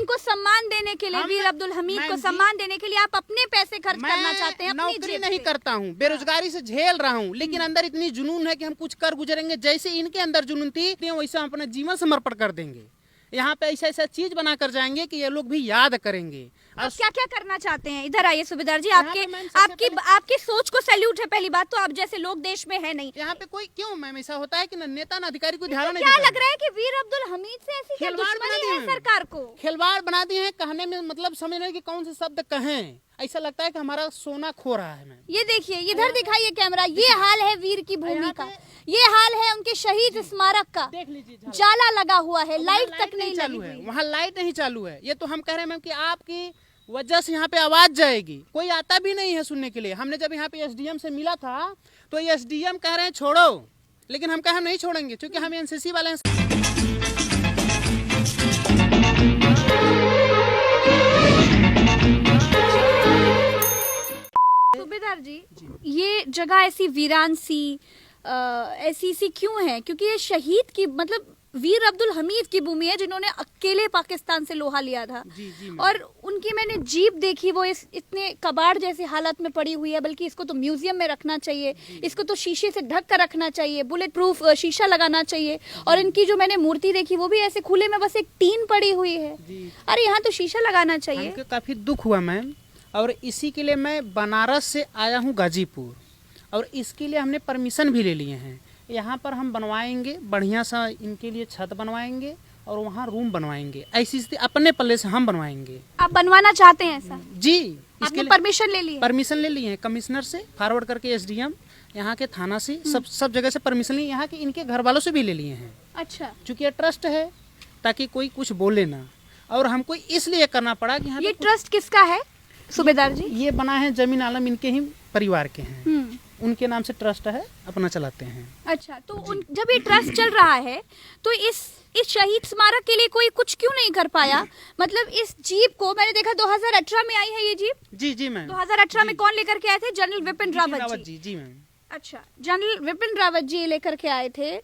उनको सम्मान देने के लिए, वीर अब्दुल हमीद को सम्मान देने के लिए आप अपने पैसे खर्च करना चाहते हैं? नौकरी नहीं करता हूँ, बेरोजगारी से झेल रहा हूँ, लेकिन अंदर इतनी जुनून है कि हम कुछ कर गुजरेंगे। जैसे इनके अंदर जुनून थी वैसे हम अपना जीवन समर्पण कर देंगे। यहाँ पे ऐसा ऐसा चीज बना कर जाएंगे कि ये लोग भी याद करेंगे। आप क्या क्या करना चाहते हैं? इधर आइए सूबेदार जी, आपकी सोच को सैल्यूट है। पहली बात तो आप जैसे लोग देश में है नहीं। यहाँ पे कोई क्यों मैम ऐसा होता है कि न नेता न अधिकारी को ध्यान नहीं क्या देता। लग रहा है कि वीर अब्दुल हमीद से ऐसी क्या दुश्मनी है सरकार को? खिलवाड़ बना दिए हैं, कहने में मतलब समझ नहीं कि कौन से शब्द कहें। ऐसा लगता है कि हमारा सोना खो रहा है। मैम ये देखिए, इधर दिखाइए कैमरा, ये हाल है वीर की भूमि का, ये हाल है उनके शहीद स्मारक का। देख लीजिए, जाला लगा हुआ है, लाइट तक नहीं चालू है, वहाँ लाइट नहीं चालू है। ये तो हम कह रहे हैं मैम कि आपकी वजह से यहाँ पे आवाज जाएगी, कोई आता भी नहीं है सुनने के लिए। हमने जब यहाँ पे एसडीएम से मिला था तो एसडीएम कह रहे हैं छोड़ो, लेकिन हम कहे हम नहीं छोड़ेंगे क्योंकि हम एनसीसी वाले हैं। सूबेदार जी, ये जगह ऐसी वीरान सी ऐसी क्यों है? क्योंकि ये शहीद की मतलब वीर अब्दुल हमीद की भूमि है, जिन्होंने अकेले पाकिस्तान से लोहा लिया था। जी और उनकी मैंने जीप देखी, वो इतने कबाड़ जैसी हालत में पड़ी हुई है। बल्कि इसको तो म्यूजियम में रखना चाहिए, इसको तो शीशे से ढक कर रखना चाहिए, बुलेट प्रूफ शीशा लगाना चाहिए। और इनकी जो मैंने मूर्ति देखी वो भी ऐसे खुले में बस एक टीन पड़ी हुई है। अरे यहाँ तो शीशा लगाना चाहिए। काफी दुख हुआ मैम, और इसी के लिए मैं बनारस से आया हूँ गाजीपुर, और इसके लिए हमने परमिशन भी ले लिए हैं। यहाँ पर हम बनवाएंगे बढ़िया सा, इनके लिए छत बनवाएंगे और वहाँ रूम बनवाएंगे। ऐसी स्थिति अपने पल्ले से हम बनवाएंगे। आप बनवाना चाहते हैं ऐसा? जी, इसके लिए परमिशन ले लिए? परमिशन ले लिए हैं कमिश्नर से, फॉरवर्ड करके एसडीएम यहाँ के थाना से, सब जगह से परमिशन लिए। यहाँ के इनके घर वालों से भी ले लिए हैं। अच्छा, चूँकि ये ट्रस्ट है ताकि कोई कुछ बोले ना, और हमको इसलिए करना पड़ा कि ये ट्रस्ट किसका है सूबेदार जी? ये बना है जमीन आलम इनके ही परिवार के हैं, उनके नाम से ट्रस्ट है, अपना चलाते हैं। अच्छा, तो जब ये ट्रस्ट चल रहा है तो इस शहीद स्मारक के लिए कोई कुछ क्यों नहीं कर पाया? मतलब इस जीप को मैंने देखा 2018 में आई है ये जीप। जी मैम। 2018 में कौन लेकर के आए थे? जनरल विपिन रावत जी। जी मैम। अच्छा, जनरल विपिन रावत जी लेकर के आए थे।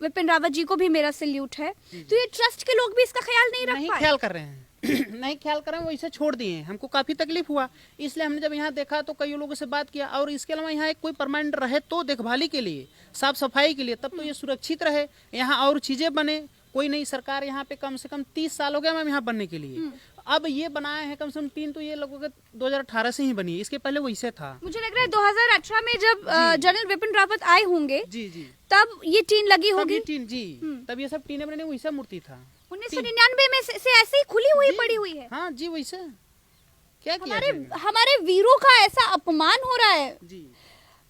विपिन रावत जी को भी मेरा सैल्यूट है। तो ये ट्रस्ट के लोग भी इसका ख्याल नहीं रख पाए? ख्याल कर रहे हैं नहीं ख्याल करें, वो इसे छोड़ दिए हैं। हमको काफी तकलीफ हुआ, इसलिए हमने जब यहाँ देखा तो कई लोगों से बात किया। और इसके अलावा यहाँ एक कोई परमानेंट रहे तो देखभाली के लिए, साफ सफाई के लिए, तब तो ये सुरक्षित रहे, यहाँ और चीजें बने। कोई नई सरकार यहाँ पे कम से कम 30 साल हो गया मैम यहाँ बनने के लिए। अब ये बनाए हैं कम से कम 3, तो ये लगभग 2018 से ही बनी है, इसके पहले वैसे था। मुझे लग रहा है 2018 में जब जनरल विपिन रावत आए होंगे जी तब ये टीन लगी होगी। टीन जी, तब ये सब टीने बने, वैसा मूर्ति था। 1999 में से ऐसे ही खुली हुई पड़ी हुई है। हाँ जी, वैसे क्या किया हमारे वीरों का ऐसा अपमान हो रहा है जी,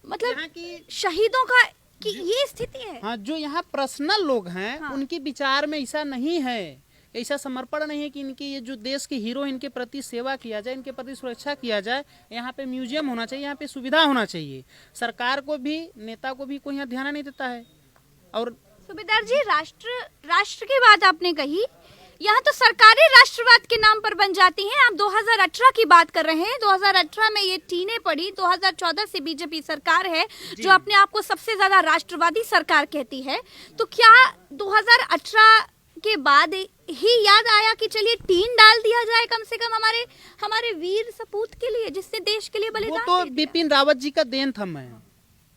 मतलब शहीदों का कि ये स्थिति है। हाँ, जो यहाँ पर्सनल लोग हैं, हाँ, उनके विचार में ऐसा नहीं है, ऐसा समर्पण नहीं है कि इनके ये जो देश के हीरो, इनके प्रति सेवा किया जाए, इनके प्रति सुरक्षा किया जाए। यहाँ पे म्यूजियम होना चाहिए, यहाँ पे सुविधा होना चाहिए। सरकार को भी, नेता को भी कोई यहाँ ध्यान नहीं देता है। और सूबेदार जी, राष्ट्र की बात आपने कही, यहाँ तो सरकारें राष्ट्रवाद के नाम पर बन जाती हैं। आप 2018 की बात कर रहे हैं, 2018 में ये टीनें पड़ी। 2014 से बीजेपी सरकार है जो अपने आप को सबसे ज्यादा राष्ट्रवादी सरकार कहती है। तो क्या 2018 के बाद ही याद आया कि चलिए टीन डाल दिया जाए कम से कम हमारे वीर सपूत के लिए, जिससे देश के लिए बलिदान? वो तो बिपिन रावत जी का देन था। मैं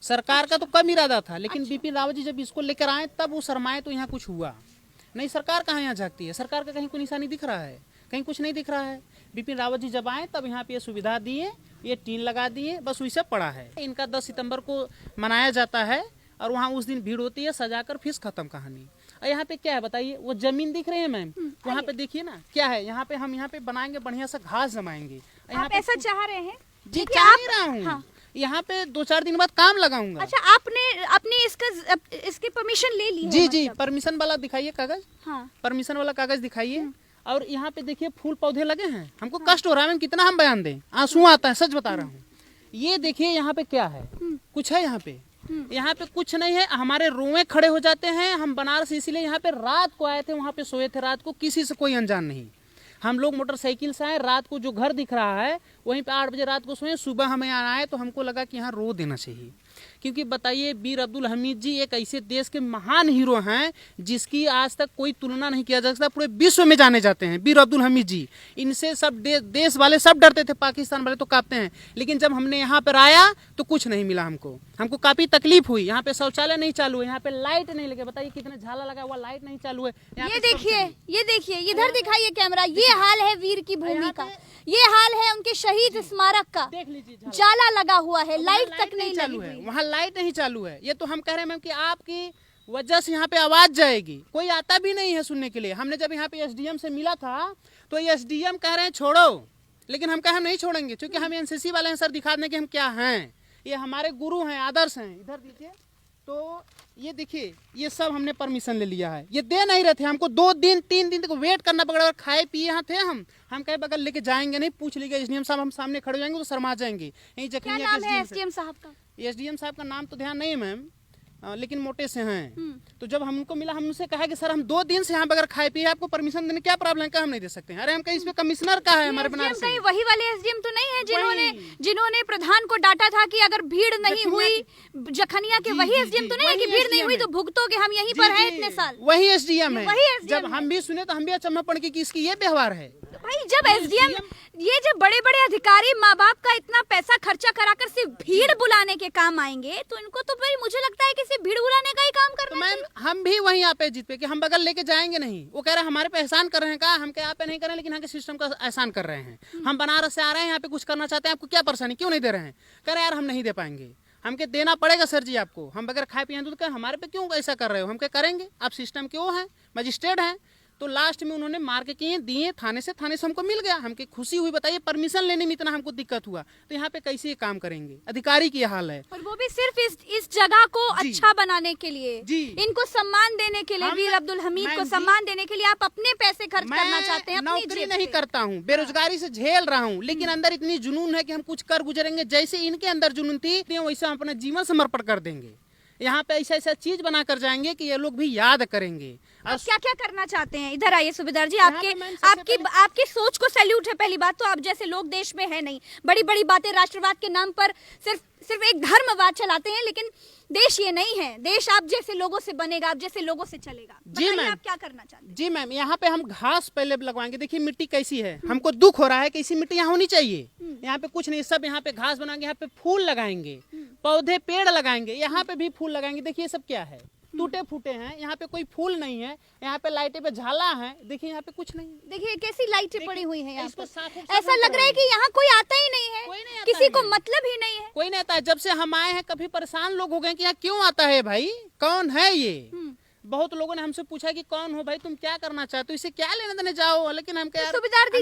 सरकार का तो कम इरादा था, लेकिन बिपिन रावत जी जब इसको लेकर आए तब वो शर्माए तो यहाँ कुछ हुआ नहीं। सरकार कहाँ यहाँ झांकती है? सरकार का कहीं कोई निशानी दिख रहा है? कहीं कुछ नहीं दिख रहा है। बिपिन रावत जी जब आए तब यहाँ पे ये सुविधा दिए, ये टीन लगा दिए, बस वैसे पड़ा है। इनका 10 सितंबर को मनाया जाता है और वहाँ उस दिन भीड़ होती है, सजाकर फिर खत्म कहानी। और यहाँ पे क्या है बताइए? वो जमीन दिख रही है मैम, वहाँ पे देखिए ना क्या है। यहाँ पे हम यहाँ पे बनाएंगे, बढ़िया सा घास जमाएंगे। आप ऐसा चाह रहे हैं? जी, चाह नहीं रहा हूँ। हाँ। यहाँ पे 2-4 दिन बाद काम लगाऊंगा। अच्छा, आपने इसकी परमिशन ले ली है? जी, परमिशन वाला दिखाइए कागज। हाँ, परमिशन वाला कागज दिखाइए। और यहाँ पे देखिए फूल पौधे लगे हैं। हमको कष्ट हो रहा है, कितना हम बयान दें, आंसू आता है, सच बता रहा हूँ। ये देखिए यहाँ पे क्या है, कुछ है यहाँ पे? यहाँ पे कुछ नहीं है। हमारे रोए खड़े हो जाते हैं। हम बनारस इसलिए यहाँ पे रात को आए थे, वहाँ पे सोए थे रात को, किसी से कोई अनजान नहीं। हम लोग मोटरसाइकिल से आए, रात को जो घर दिख रहा है वहीं पे 8 बजे रात को सोए, सुबह हमें आना है तो हमको लगा कि यहाँ रो देना चाहिए। क्योंकि बताइए, वीर अब्दुल हमीद जी एक ऐसे देश के महान हीरो हैं जिसकी आज तक कोई तुलना नहीं किया जा सकता, पूरे विश्व में जाने जाते हैं वीर अब्दुल हमीद जी। इनसे सब देश वाले सब डरते थे, पाकिस्तान वाले तो कांपते हैं। लेकिन जब हमने यहाँ पर आया तो कुछ नहीं मिला हमको काफी तकलीफ हुई। यहाँ पे शौचालय नहीं चालू है, यहाँ पे लाइट नहीं लगे, बताइए कितना झाला लगा हुआ, लाइट नहीं चालू है। ये देखिए इधर दिखाइए कैमरा, ये हाल है वीर की भूमि का, ये हाल है उनके शहीद स्मारक का। देख लीजिए, जाला लगा हुआ है, लाइट तक नहीं चालू लगी है, हुई। वहाँ लाइट नहीं चालू है। ये तो हम कह रहे हैं मैम कि आपकी वजह से यहाँ पे आवाज जाएगी, कोई आता भी नहीं है सुनने के लिए। हमने जब यहाँ पे एसडीएम से मिला था तो एसडीएम कह रहे हैं छोड़ो, लेकिन हम कहे हम नहीं छोड़ेंगे, क्योंकि हम एनसीसी वाले हैं सर, दिखा दें कि हम क्या हैं, ये हमारे गुरु हैं, आदर्श हैं। इधर दीजिए, तो ये देखिए, ये सब हमने परमिशन ले लिया है। ये दे नहीं रहे थे हमको, 2 दिन 3 दिन तक वेट करना पड़ा। अगर खाए पिए यहाँ थे हम कहे बगल लेके जाएंगे नहीं, पूछ लीजिए एसडीएम साहब, हम सामने खड़े हो जाएंगे तो शर्मा जाएंगे। यही क्या जखनिया नाम है एसडीएम साहब का? एसडीएम साहब का नाम तो ध्यान नहीं है मैम, लेकिन मोटे से हैं। तो जब हमको मिला, हम उनसे कहा कि सर हम 2 दिन से यहाँ बगैर खाए पिए आपको परमिशन देने क्या प्रॉब्लम है? क्या हम नहीं दे सकते हैं? अरे हम कहीं, इसमें कमिश्नर का है हमारे बनारस से। वही वाले एसडीएम तो नहीं है जिन्होंने प्रधान को डांटा था कि अगर भीड़ नहीं हुई, जखनिया के वही एसडीएम तो नहीं है कि भीड़ नहीं हुई तो भुगतोगे, हम यहीं पर हैं इतने साल। वही एसडीएम है। वही SDM जब हम भी सुने तो हम भी अचंभा पड़ गए कि इसकी ये व्यवहार है। भाई जब एसडीएम, ये जब बड़े बड़े अधिकारी माँ बाप का इतना पैसा खर्चा कराकर सिर्फ भीड़ बुलाने के काम आएंगे, तो इनको तो भाई मुझे लगता है कि सिर्फ भीड़ बुलाने का ही काम करना मैम हम भी वहीं आप पे जीत पे कि हम बगल लेके जाएंगे नहीं। वो कह रहे हैं हमारे पे एहसान कर रहे हैं, कहा हम क्या आप पे नहीं कर रहे हैं, लेकिन यहाँ के सिस्टम का एहसान कर रहे हैं। हम बनारस से आ रहे हैं, यहाँ पे कुछ करना चाहते हैं, आपको क्या परेशानी, क्यों नहीं दे रहे हैं? कह रहे यार हम नहीं दे पाएंगे, हमके देना पड़ेगा सर जी आपको, हम बगैर खाए पिए दूध का, हमारे पे क्यों ऐसा कर रहे हो? हम क्या करेंगे? आप सिस्टम के वो हैं, मजिस्ट्रेट हैं। तो लास्ट में उन्होंने मार के किए दिए, थाने से हमको मिल गया, हमके खुशी हुई। बताइए परमिशन लेने में इतना हमको दिक्कत हुआ, तो यहाँ पे कैसे ये काम करेंगे? अधिकारी की हाल है, और वो भी सिर्फ इस जगह को अच्छा बनाने के लिए, इनको सम्मान देने के लिए, वीर अब्दुल हमीद को सम्मान देने के लिए आप अपने पैसे खर्च करना चाहते हैं। नौकरी नहीं करता हूँ, बेरोजगारी से झेल रहा हूँ, लेकिन अंदर इतनी जुनून है कि हम कुछ कर गुजरेंगे। जैसे इनके अंदर जुनून थी वैसे हम अपना जीवन समर्पण कर देंगे। यहाँ पे ऐसा चीज बना कर जाएंगे कि ये लोग भी याद करेंगे। आप क्या क्या करना चाहते हैं? इधर आइए सूबेदार जी, आपकी सोच को सैल्यूट है। पहली बात तो आप जैसे लोग देश में है नहीं, बड़ी बड़ी बातें राष्ट्रवाद के नाम पर सिर्फ एक धर्मवाद चलाते हैं, लेकिन देश ये नहीं है। देश आप जैसे लोगों से बनेगा, आप जैसे लोगों से चलेगा। जी मैम, आप क्या करना चाहते हैं? जी मैम, यहाँ पे हम घास पहले लगवाएंगे। देखिए मिट्टी कैसी है, हमको दुख हो रहा है कि ऐसी मिट्टी यहाँ होनी चाहिए। यहाँ पे कुछ नहीं, सब यहाँ पे घास बनाएंगे, यहाँ पे फूल लगाएंगे, पौधे पेड़ लगाएंगे, यहाँ पे भी फूल लगाएंगे। देखिए सब क्या है, टूटे फूटे हैं, यहाँ पे कोई फूल नहीं है, यहाँ पे लाइटें पे झाला है, देखिए यहाँ पे कुछ नहीं। देखिए कैसी लाइटें पड़ी हुई हैं यहाँ पे। ऐसा ऐसा लग रहा है कि यहाँ कोई आता ही नहीं है, किसी को मतलब ही नहीं है, कोई नहीं आता है। जब से हम आए हैं कभी परेशान लोग हो गए कि यहाँ क्यों आता है भाई, कौन है ये? बहुत लोगों ने हमसे पूछा कि कौन हो भाई, तुम क्या करना चाहते हो, इसे क्या लेने देने जाओ? लेकिन हम क्या सूबेदार जी,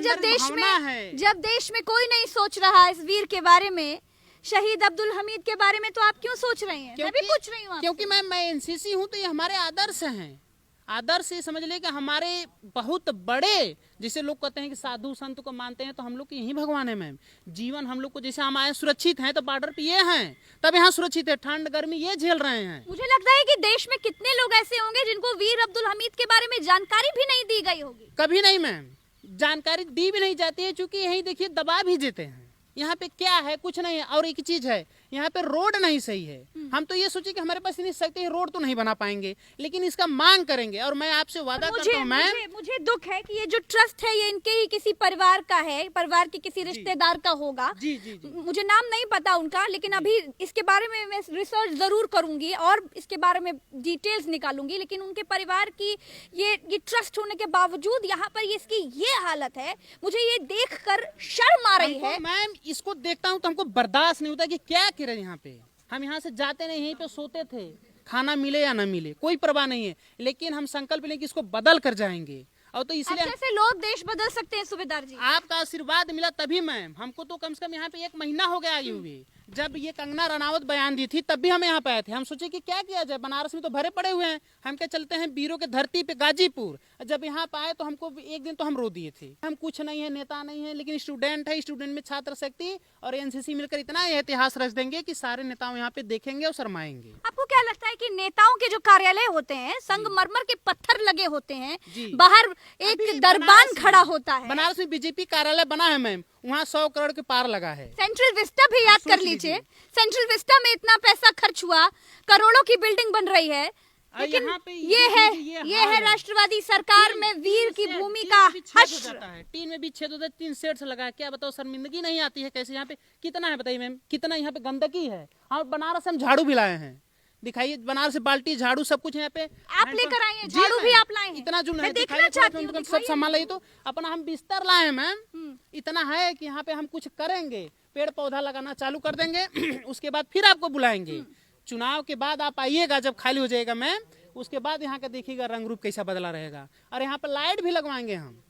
जब देश में कोई नहीं सोच रहा इस वीर के बारे में, शहीद अब्दुल हमीद के बारे में, तो आप क्यों सोच रही हैं? मैं भी पूछ रही हूँ क्योंकि मैं एनसीसी हूँ, तो ये हमारे आदर्श हैं। आदर्श ये समझ ले कि हमारे बहुत बड़े, जैसे लोग कहते हैं कि साधु संत को मानते हैं, तो हम लोग की यही भगवान है मैम। जीवन हम लोग को, जैसे हम आए सुरक्षित हैं, तो बॉर्डर पे ये हैं, तब यहाँ सुरक्षित है, ठंड गर्मी ये झेल रहे हैं। मुझे लगता है कि देश में कितने लोग ऐसे होंगे जिनको वीर अब्दुल हमीद के बारे में जानकारी भी नहीं दी गई होगी। कभी नहीं मैम, जानकारी दी भी नहीं जाती है, क्योंकि यही देखिए दबा भी देते हैं। यहाँ पे क्या है, कुछ नहीं है। और एक चीज है, यहाँ पे रोड नहीं सही है। हम तो ये सोचे कि हमारे पास नहीं सकते, रोड तो नहीं बना पाएंगे, लेकिन इसका मांग करेंगे। और मैं आपसे वादा करता हूँ मैम, मुझे दुख है कि ये जो ट्रस्ट है ये इनके ही किसी परिवार का है, परिवार के किसी रिश्तेदार का होगा। जी जी जी। मुझे नाम नहीं पता उनका, लेकिन अभी इसके बारे में मैं रिसर्च जरूर करूंगी और इसके बारे में डिटेल्स निकालूंगी। लेकिन उनके परिवार की ये ट्रस्ट होने के बावजूद यहाँ पर इसकी ये हालत है, मुझे ये देख कर शर्म आ रही है मैम। इसको देखता हूँ तो हमको बर्दाश्त नहीं होता कि क्या करें। यहाँ पे हम यहाँ से जाते नहीं, यहीं पे सोते थे, खाना मिले या ना मिले कोई परवाह नहीं है, लेकिन हम संकल्प लें कि इसको बदल कर जाएंगे। और तो इसलिए जैसे लोग देश बदल सकते हैं सूबेदार जी, आपका आशीर्वाद मिला तभी मैम। हमको तो कम से कम यहाँ पे 1 महीना हो गया आए हुए। जब ये कंगना रनावत बयान दी थी तब भी हम यहाँ पे आए थे। हम सोचे कि क्या किया जाए, बनारस में तो भरे पड़े हुए हैं, हम क्या चलते हैं वीरों के धरती पे गाजीपुर। जब यहाँ पे आए तो हमको एक दिन तो हम रो दिए थे। हम कुछ नहीं है, नेता नहीं है, लेकिन स्टूडेंट है, स्टूडेंट में छात्र शक्ति और एनसीसी मिलकर इतना इतिहास रच देंगे कि सारे नेताओं यहाँ पे देखेंगे और शर्माएंगे। आपको क्या लगता है कि नेताओं के जो कार्यालय होते हैं, संगमरमर के पत्थर लगे होते हैं, बाहर एक दरबान खड़ा होता है। बनारस में बीजेपी कार्यालय बना है मैम, वहाँ 100 करोड़ के पार लगा है। सेंट्रल विस्टा भी याद कर सोच लीजिए, लीजिए। सेंट्रल विस्टा में इतना पैसा खर्च हुआ, करोड़ों की बिल्डिंग बन रही है, लेकिन यहाँ पे ये हाल है राष्ट्रवादी सरकार में वीर की भूमि का हश्र। टीन में भी छेद होता है, 3 सेट से लगा है। क्या बताओ, शर्मिंदगी नहीं आती है? कैसे यहाँ पे कितना है बताइए मैम, कितना यहाँ पे गंदगी है। हम बनारस हम झाड़ू भी लाए हैं, दिखाइए बनारस से बाल्टी झाड़ू सब कुछ यहाँ पे आप लेकर आए हैं, जी झाड़ू भी मैम, आप लाए हैं। इतना जो मैं है देखना दिखाइए, चाहती हूँ, सब सामान लाइए। तो अपना हम बिस्तर लाए हैं मैम, इतना है कि यहाँ पे हम कुछ करेंगे, पेड़ पौधा लगाना चालू कर देंगे उसके बाद फिर आपको बुलाएंगे। चुनाव के बाद आप आइएगा, जब खाली हो जाएगा मैम, उसके बाद यहाँ का देखिएगा रंग रूप कैसा बदला रहेगा। और यहाँ पे लाइट भी लगवाएंगे हम,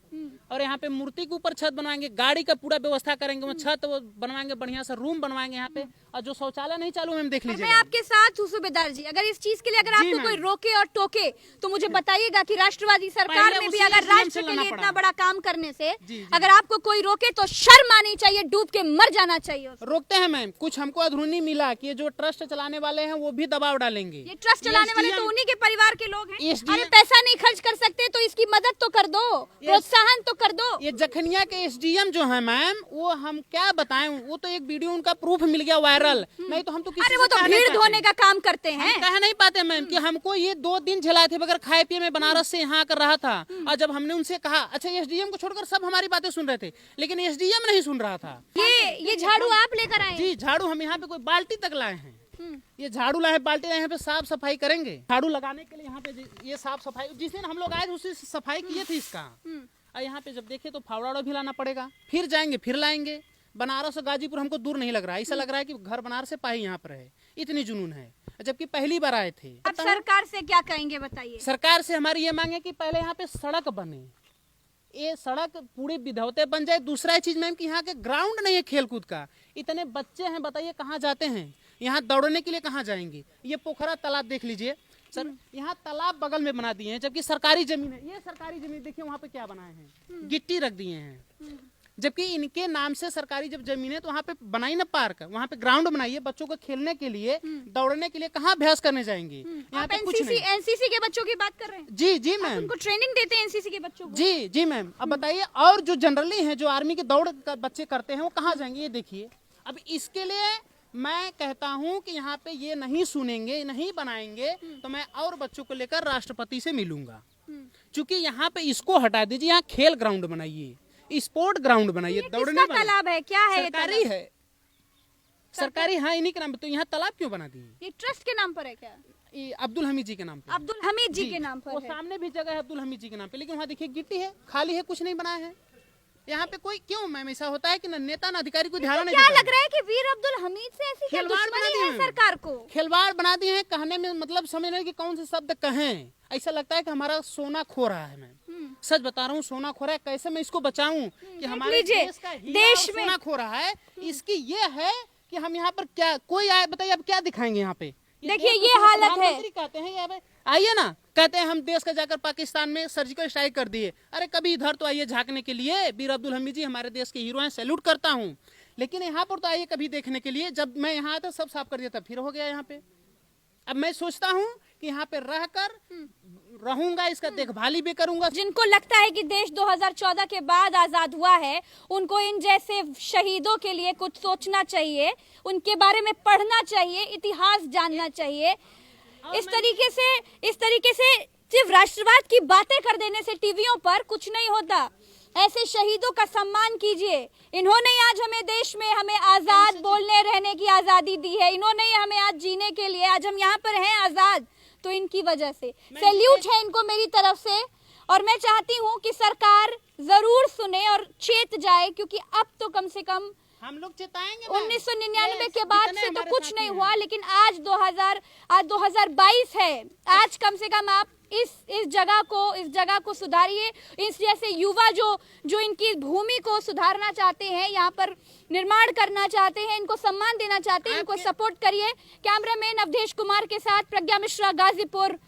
और यहाँ पे मूर्ति के ऊपर छत बनवाएंगे, गाड़ी का पूरा व्यवस्था करेंगे, वहाँ छत वो बनवाएंगे, बढ़िया सा रूम बनवाएंगे यहाँ पे। और जो शौचालय नहीं चालू मैम देख मैं लीजिएगा। आपके साथ हूँ सूबेदार जी, अगर इस चीज के लिए अगर जी आपको मैम। कोई रोके और टोके तो मुझे बताइएगा कि राष्ट्रवादी सरकार पहले में भी उसी अगर SDM राष्ट्र से के लड़ना लिए पड़ा। इतना बड़ा काम करने से जी। अगर आपको कोई रोके तो शर्म आनी चाहिए, डूब के मर जाना चाहिए उसको। रोकते हैं मैम, कुछ हमको अधूरी मिला कि ये जो ट्रस्ट चलाने वाले हैं वो भी दबाव डालेंगे। ये ट्रस्ट चलाने वाले तो SDM उन्हीं के परिवार के लोग हैं। SDM अरे पैसा नहीं खर्च कर सकते तो इसकी मदद तो कर दो, प्रोत्साहन तो कर दो। ये जखनिया के एसडीएम जो है मैम, वो हम क्या बताएं, वो तो एक वीडियो उनका प्रूफ मिल गया वायरल, नहीं तो हम तो किसी अरे से वो तो कह नहीं भीड़ पाते। धोने का काम करते हैं। हम कह नहीं पाते मैम कि हमको ये 2 दिन झेलाए थे बगैर खाए पिए में बनारस से यहाँ आकर रहा था। और जब हमने उनसे कहा, अच्छा एसडीएम को छोड़कर सब हमारी बातें सुन रहे थे, लेकिन एसडीएम नहीं सुन रहा था। ये झाड़ू आप लेकर आए हैं? जी झाड़ू हम यहाँ पे कोई बाल्टी तक लाए हैं, ये झाड़ू लाए बाल्टी लाए, यहाँ पे साफ सफाई करेंगे। झाड़ू लगाने के लिए यहाँ पे ये साफ सफाई, जिस दिन हम लोग आए थे उस दिन सफाई किए थे इसका। और यहाँ पे जब देखे तो फावड़ा भी लाना पड़ेगा, फिर जाएंगे फिर लाएंगे। बनारस और गाजीपुर हमको दूर नहीं लग रहा है, ऐसा लग रहा है कि घर बनारस से पाई यहाँ पर है, इतनी जुनून है, जबकि पहली बार आए थे। अब सरकार से क्या कहेंगे बताइए? सरकार से हमारी ये मांग है कि पहले यहाँ पे सड़क बने, ये सड़क पूरी विधौते बन जाए। दूसरा चीज मैम कि यहाँ के ग्राउंड नहीं है खेलकूद का, इतने बच्चे हैं बताइए कहाँ जाते हैं, यहाँ दौड़ने के लिए कहाँ जाएंगे। ये पोखरा तालाब देख लीजिए सर, यहाँ तालाब बगल में बना दिए हैं, जबकि सरकारी जमीन है। ये सरकारी जमीन देखिए वहाँ पे क्या बनाए हैं, गिट्टी रख दिए हैं, जबकि इनके नाम से सरकारी जब जमीन है तो वहाँ पे बनाई ना पार्क, वहाँ पे ग्राउंड बनाइए बच्चों को खेलने के लिए, दौड़ने के लिए। कहाँ अभ्यास करने जाएंगे? यहाँ आप पे कुछ नहीं। एनसीसी के बच्चों की बात कर रहे हैं? जी जी मैम, उनको ट्रेनिंग देते हैं एनसीसी के बच्चों को? जी जी मैम। अब बताइए, और जो जनरली हैं जो आर्मी के दौड़ का बच्चे करते हैं वो कहाँ जाएंगे? ये देखिए। अब इसके लिए मैं कहता हूँ कि यहाँ पे ये नहीं सुनेंगे, नहीं बनाएंगे तो मैं और बच्चों को लेकर राष्ट्रपति से मिलूंगा। क्योंकि यहाँ पे इसको हटा दीजिए, यहाँ खेल ग्राउंड बनाइए, स्पोर्ट ग्राउंड बनाइए, दौड़ने किसका तालाब है? क्या है ये सरकारी तालाब? है, सरकारी। हाँ इन्हीं के नाम पे। तो यहाँ तालाब क्यों बना दिए? ये ट्रस्ट के नाम पर है क्या? ये अब्दुल हमीद जी के नाम पे। अब्दुल हमीद जी के नाम वो पर है। सामने भी जगह है अब्दुल हमीद जी के नाम पे, लेकिन वहाँ देखिए गिट्टी है, खाली है, कुछ नहीं बनाया है। यहाँ पे कोई क्यों मैम ऐसा होता है कि न नेता न अधिकारी को ध्यान नहीं क्या देता लग रहा है कि वीर अब्दुल हमीद से ऐसी क्या खिलवाड़ बना दुश्मनी दिए है हैं। सरकार को? खिलवाड़ बना दिए हैं, कहने में मतलब समझ नहीं कि कौन से शब्द कहें। ऐसा लगता है कि हमारा सोना खो रहा है मैम, सच बता रहा हूँ, सोना खो रहा है। कैसे मैं इसको बचाऊं कि हमारे लीजिए, देश का हीरा देश और में- सोना खो रहा है। इसकी ये है कि हम यहाँ पर क्या, कोई आए बताइए अब क्या दिखाएंगे यहाँ पे? देखिए, देश ये को हालत है। प्रधानमंत्री कहते हैं यहाँ पे आइए ना, कहते हैं हम देश का जाकर पाकिस्तान में सर्जिकल स्ट्राइक कर दिए। अरे कभी इधर तो आइए झांकने के लिए, वीर अब्दुल हमीद जी हमारे देश के हीरो हैं, सैल्यूट करता हूँ। लेकिन यहाँ पर तो आइए कभी देखने के लिए। जब मैं यहाँ आता सब साफ कर दिया, तब फिर हो गया यहाँ पे। अब मैं सोचता हूँ कि यहाँ पे रहकर रहूंगा, इसका देखभाल भी करूंगा। जिनको लगता है कि देश 2014 के बाद आजाद हुआ है, उनको इन जैसे शहीदों के लिए कुछ सोचना चाहिए, उनके बारे में पढ़ना चाहिए, इतिहास जानना चाहिए। इस तरीके से सिर्फ राष्ट्रवाद की बातें कर देने से टीवियों पर कुछ नहीं होता। ऐसे शहीदों का सम्मान कीजिए। इन्होंने आज हमें देश में हमें आजाद बोलने रहने की आजादी दी है। इन्होंने हमें आज जीने के लिए, आज हम यहाँ पर हैं आजाद, तो इनकी वजह से सैल्यूट है इनको मेरी तरफ से। और मैं चाहती हूँ कि सरकार जरूर सुने और चेत जाए, क्योंकि अब तो कम से कम हम लोग चेताएंगे। 1999 के बाद से तो कुछ नहीं हुआ, लेकिन आज 2022 है। आज कम से कम आप इस जगह को सुधारिए। इस जैसे युवा जो इनकी भूमि को सुधारना चाहते हैं, यहाँ पर निर्माण करना चाहते हैं, इनको सम्मान देना चाहते हैं, इनको सपोर्ट करिए। कैमरामैन अवधेश कुमार के साथ प्रज्ञा मिश्रा, गाजीपुर।